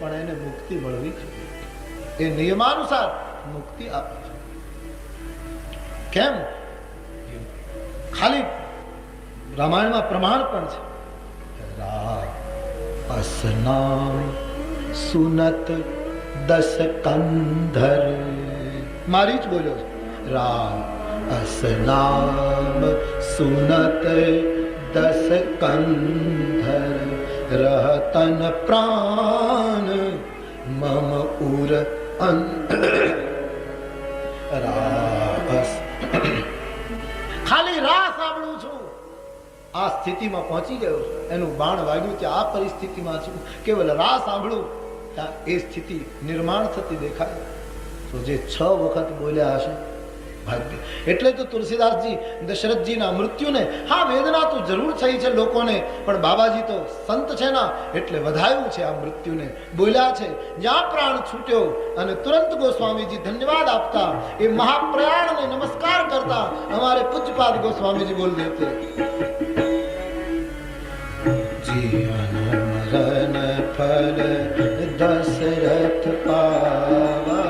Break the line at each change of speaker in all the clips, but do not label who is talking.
પણ એને મુક્તિ મળવી જોઈએ. એ નિયમાનુસાર મુક્તિ આપે છે. કેમ? ખાલી રામાયણમાં પ્રમાણ પણ છે. અસનામ સુનત દસ કંધર, મારી જ બોલ્યો છે. અસનામ સુનત દસ કંધર, રહતન પ્રાણ મમ ઉર રાસ. ખાલી રા સાંભળું છું, આ સ્થિતિમાં પહોંચી ગયો. એનું બાણ વાગ્યું કે આ પરિસ્થિતિમાં છું, કેવલ રા સાંભળું ત્યાં એ સ્થિતિ નિર્માણ થતી દેખાય. તો જે 6 વખત બોલ્યા હશે ભાગ્ય. એટલે તો તુલસીદાસજી દશરથજીના મૃત્યુને, હા વેદના તો જરૂર થઈ છે લોકોને, પણ બાબાજી તો સંત છે ના, એટલે વધાયું છે આ મૃત્યુને. બોલ્યા છે જ્યાં પ્રાણ છૂટ્યો, અને તુરંત ગોસ્વામીજી ધન્યવાદ આપતા, એ મહાપ્રયાણને નમસ્કાર કરતા हमारे पूज्यपाद गोस्वामी जी बोल देते, जीवन मरण फल दशरथ पावा,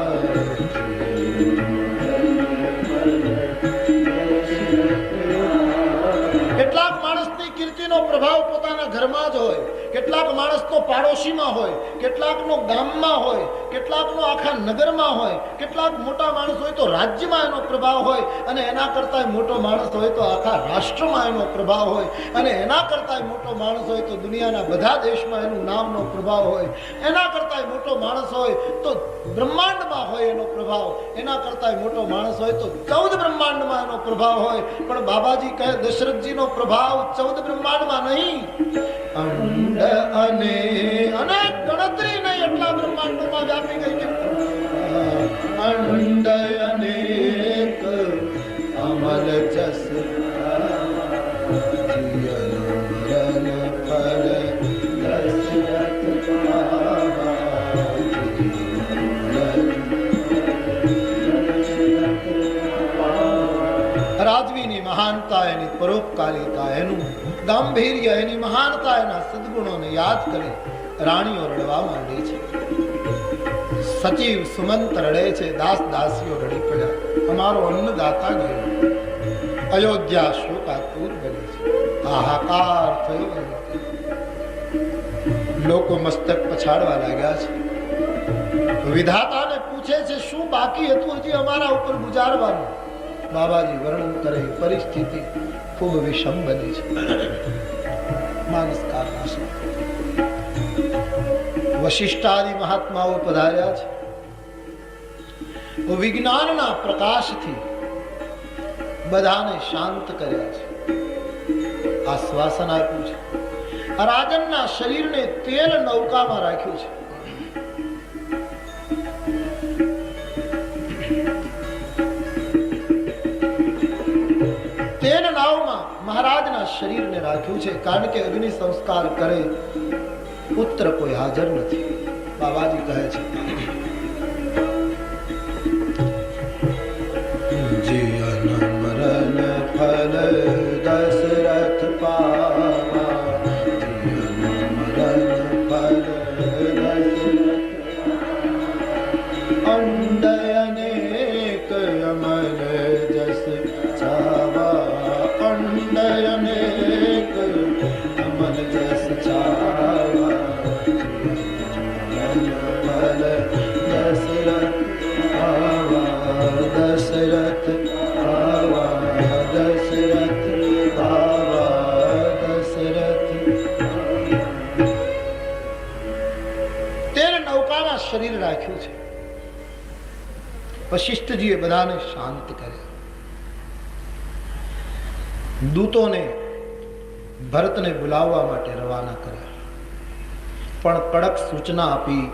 કેટલાક માણસની કીર્તિનો પ્રભાવ પોતાના ઘરમાં જ હોય, કેટલાક માણસનો પાડોશીમાં હોય, કેટલાકનો ગામમાં હોય, કેટલાકનો આખા નગરમાં હોય, કેટલાક મોટા માણસ હોય તો રાજ્યમાં એનો પ્રભાવ હોય, અને એના કરતા મોટો માણસ હોય તો આખા રાષ્ટ્રમાં એનો પ્રભાવ હોય, અને એના કરતા મોટો માણસ હોય તો દુનિયાના બધા દેશમાં એનું નામનો પ્રભાવ હોય, એના કરતા મોટો માણસ હોય તો બ્રહ્માંડમાં હોય એનો પ્રભાવ, એના કરતા મોટો માણસ હોય તો 14 બ્રહ્માંડમાં એનો પ્રભાવ હોય. પણ બાબાજી કહે દશરથજીનો પ્રભાવ 14 બ્રહ્માંડમાં નહીં, અંડ અને અનેક ગણતરી નહીં એટલા બ્રહ્માંડોમાં વ્યાપી ગઈ છે. અંડ અનેક અમલ જસ રાજવીની મહાનતા, એની પરોપકારિતા, એનું ગાંભીર્ય, એની મહાનતા, એના સદગુણોને યાદ કરી રાણીઓ રડવા માંડી છે. સચિવ સુમંત રડે છે, દાસ દાસીઓ રડી પડ્યા. અમારો અન્નદાતા ગયો. અયોધ્યા શોકાતુર બની છે, હાહાકાર થયો. લોકો મસ્તક પછાડવા લાગ્યા છે. વિધાતાને પૂછે છે શું બાકી હતું હજી અમારા ઉપર ગુજારવાનું. બાબાજી વર્ણન કરે પરિસ્થિતિ ખૂબ વિષમ બની છે. માનસકારના છે. વશિષ્ઠાદિ મહાત્માઓ પધાર્યા છે. વિજ્ઞાનના પ્રકાશથી બધાને શાંત કર્યા છે, આશ્વાસન આપ્યું છે. રાજનના શરીરને તેલ નૌકામાં રાખ્યું છે. તેલ નાવમાં મહારાજના શરીરને રાખ્યું છે, કારણ કે અગ્નિ સંસ્કાર કરે પુત્ર કોઈ હાજર નથી. બાબાજી કહે છે જીવન મરણ ફલ દશરથ પાવા, જીવન મરણ ફલ અંડ અનેક અમર જસ છાવા, અંડ અનેક અમર જસ છાવા, દશરથ આવા, દશરથ આવા, દશરથ આવા, દશરથ. તેર નૌકાના શરીર રાખ્યું છે. વશિષ્ઠજીએ બધાને શાંત કર્યા. દૂતોને ભરતને બોલાવવા માટે રવાના કર્યા, પણ કડક સૂચના આપી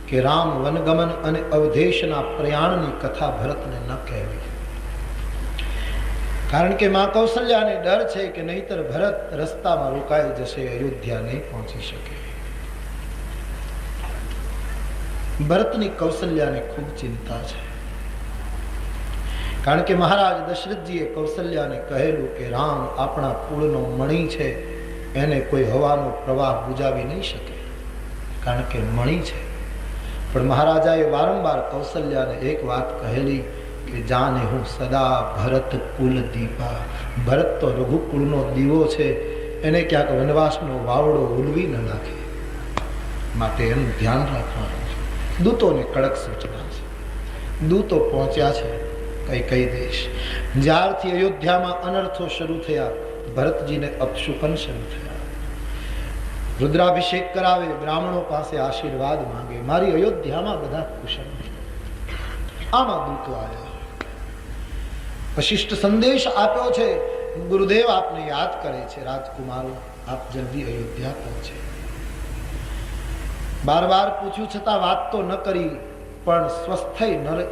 કે રામ વનગમન અને અવધેશના પ્રયાણની કથા ભરતને ન કહેવી, કારણ કે માં કૌશલ્યાને ડર છે કે નહીતર ભરત રસ્તામાં રોકાઈ જશે, અયોધ્યા નહીં પહોંચી શકે. ભરતની કૌશલ્યાને ખૂબ ચિંતા છે, કારણ કે મહારાજ દશરથજીએ કૌશલ્યાને કહેલું કે રામ આપણા કુળનો મણી છે, એને કોઈ હવાનો પ્રવાહ બુજાવી નહીં શકે, કારણ કે મણી છે. પણ મહારાજાએ વારંવાર કૌશલ્યાને એક વાત કહેલી કે જાને હું સદા ભરત કુલ દીપા. ભરત તો રઘુકુળનો દીવો છે, એને ક્યાંક વનવાસનો વાવડો ઉલવી ન નાખે, માટે એનું ધ્યાન રાખવાનું છે. દૂતોને કડક સૂચના છે. દૂતો પહોંચ્યા છે કઈ દેશ. જ્યારથી અયોધ્યામાં અનર્થો શરૂ થયા, ભરતજીને અપશુકન શરૂ થયા. રુદ્રાભિષેક કરાવે, બ્રાહ્મણો પાસે આશીર્વાદ માંગે, મારી અયોધ્યામાં બધા કુશળ. આમાં દૂતો આવ્યા, વશિષ્ઠ સંદેશ આપ્યો છે, ગુરુદેવ આપને યાદ કરે છે, રાજકુમારો આપ જલ્દી અયોધ્યા પહોંચે. બાર બાર પૂછ્યું છતાં વાત તો ન કરી, પણ સ્વસ્થ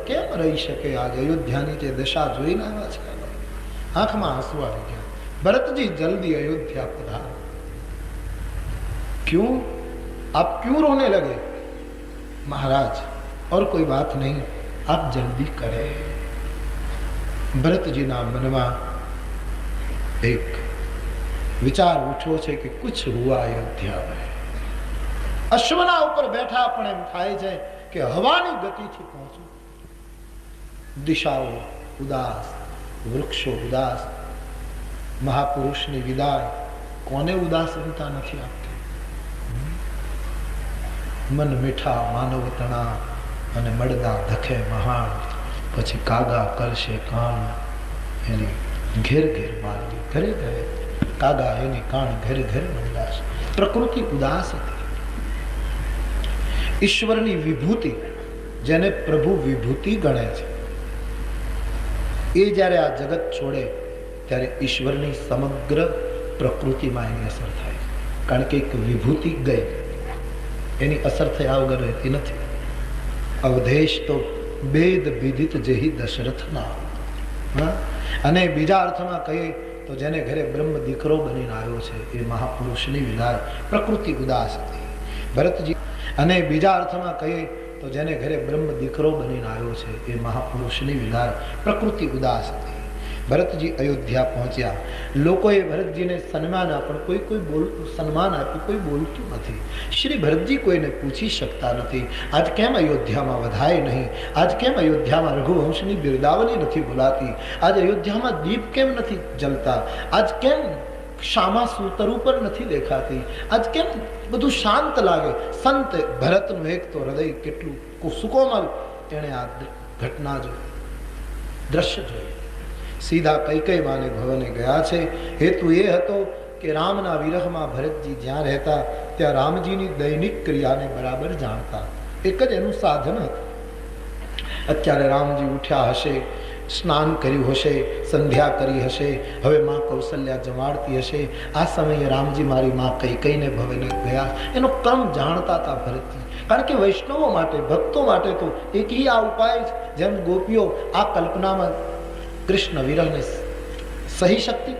કેમ રહી શકે? આજે અયોધ્યાની જે દશા જોઈને આવ્યા છે, આંખમાં આંસુ આવી ગયા. ભરતજી જલ્દી અયોध्या पधारो. क्यों आप क्यों रोने लगे? महाराज और कोई बात नहीं, आप जल्दी करें. भरत जी ना मन में एक विचार उठो छे कि कुछ हुआ अयोध्या में. अश्वना ऊपर बैठा पण एम थाय छे कि हवानी गति थी पहुंचू. दिशाओ उदास, वृक्षो उदास, महापुरुषની વિદાય કોને ઉદાસીનતા નથી આપતી? મન મીઠા માનવતણા અને મળદા ધખે મહાન, પછી કાગા કરશે કાન એની ઘેર ઘેર મારવી. ઘરે ઘરે કાગા એની કાન ઘરે ઘરે મંડાશ. પ્રકૃતિ ઉદાસ હતી. ઈશ્વરની વિભૂતિ, જેને પ્રભુ વિભૂતિ ગણે છે, એ જ્યારે આ જગત છોડે ત્યારે ઈશ્વરની સમગ્ર પ્રકૃતિમાં એની અસર થાય. કારણ કે એક વિભૂતિ ગઈ, એની અસર થયા વગર રહેતી નથી. અવધેશ તો વેદ વિદિત જેહી દશરથના. અને બીજા અર્થમાં કહીએ તો જેને ઘરે બ્રહ્મ દીકરો બનીને આવ્યો છે, એ મહાપુરુષની વિદાય. પ્રકૃતિ ઉદાસ હતી ભરતજી. અને બીજા અર્થમાં કહીએ તો જેને ઘરે બ્રહ્મ દીકરો બનીને આવ્યો છે, એ મહાપુરુષની વિદાય. પ્રકૃતિ ઉદાસ હતી. ભરતજી અયોધ્યા પહોંચ્યા. લોકોએ ભરતજીને સન્માન આપ્યું, કોઈ સન્માન આપ્યું, કોઈ બોલતું નથી. શ્રી ભરતજી કોઈને પૂછી શકતા નથી, આજ કેમ અયોધ્યામાં વધાય નહીં? આજ કેમ અયોધ્યામાં રઘુવંશની બિરદાવલી નથી બોલાતી? આજ અયોધ્યામાં દીપ કેમ નથી જલતા? આજ કેમ શામા સૂતર ઉપર નથી દેખાતી? આજ કેમ બધું શાંત લાગે? સંત ભરતનું એક તો હૃદય કેટલું સુકોમલ, એણે આ ઘટના જોઈ, દ્રશ્ય જોયું. સીધા કૈકેયી માને ભવને ગયા છે. હેતુ એ હતો કે રામના વિરહમાં ભરતજી જ્યાં રહેતા ત્યાં રામજીની દૈનિક ક્રિયાને બરાબર જાણતા. એક જ એનું સાધન હતું. અત્યારે રામજી ઉઠ્યા હશે, સ્નાન કર્યું હશે, સંધ્યા કરી હશે, હવે માં કૌશલ્યા જમાડતી હશે, આ સમયે રામજી મારી માં કૈકેયીને ભવને ગયા, એનો ક્રમ જાણતા હતા ભરતજી. કારણ કે વૈષ્ણવો માટે, ભક્તો માટે તો એક ही આ ઉપાય છે. જેમ ગોપીઓ આ કલ્પનામાં કૃષ્ણ વિરહને સહી શકતી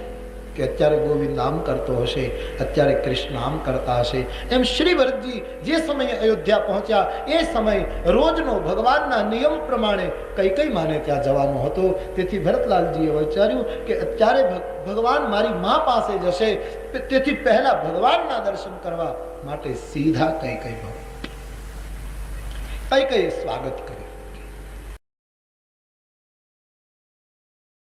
કે અત્યારે ગોવિંદ આમ કરતો હશે, અત્યારે કૃષ્ણ આમ કરતા હશે, એમ શ્રી ભરતજી જે સમયે અયોધ્યા પહોંચ્યા એ સમય રોજનો ભગવાનના નિયમ પ્રમાણે કૈકેયી માને ત્યાં જવાનો હતો. તેથી ભરતલાલજીએ વિચાર્યું કે અત્યારે ભગવાન મારી મા પાસે જશે, તેથી પહેલા ભગવાનના દર્શન કરવા માટે સીધા કૈકેયી ભવન. કૈકેયીએ સ્વાગત કર્યું.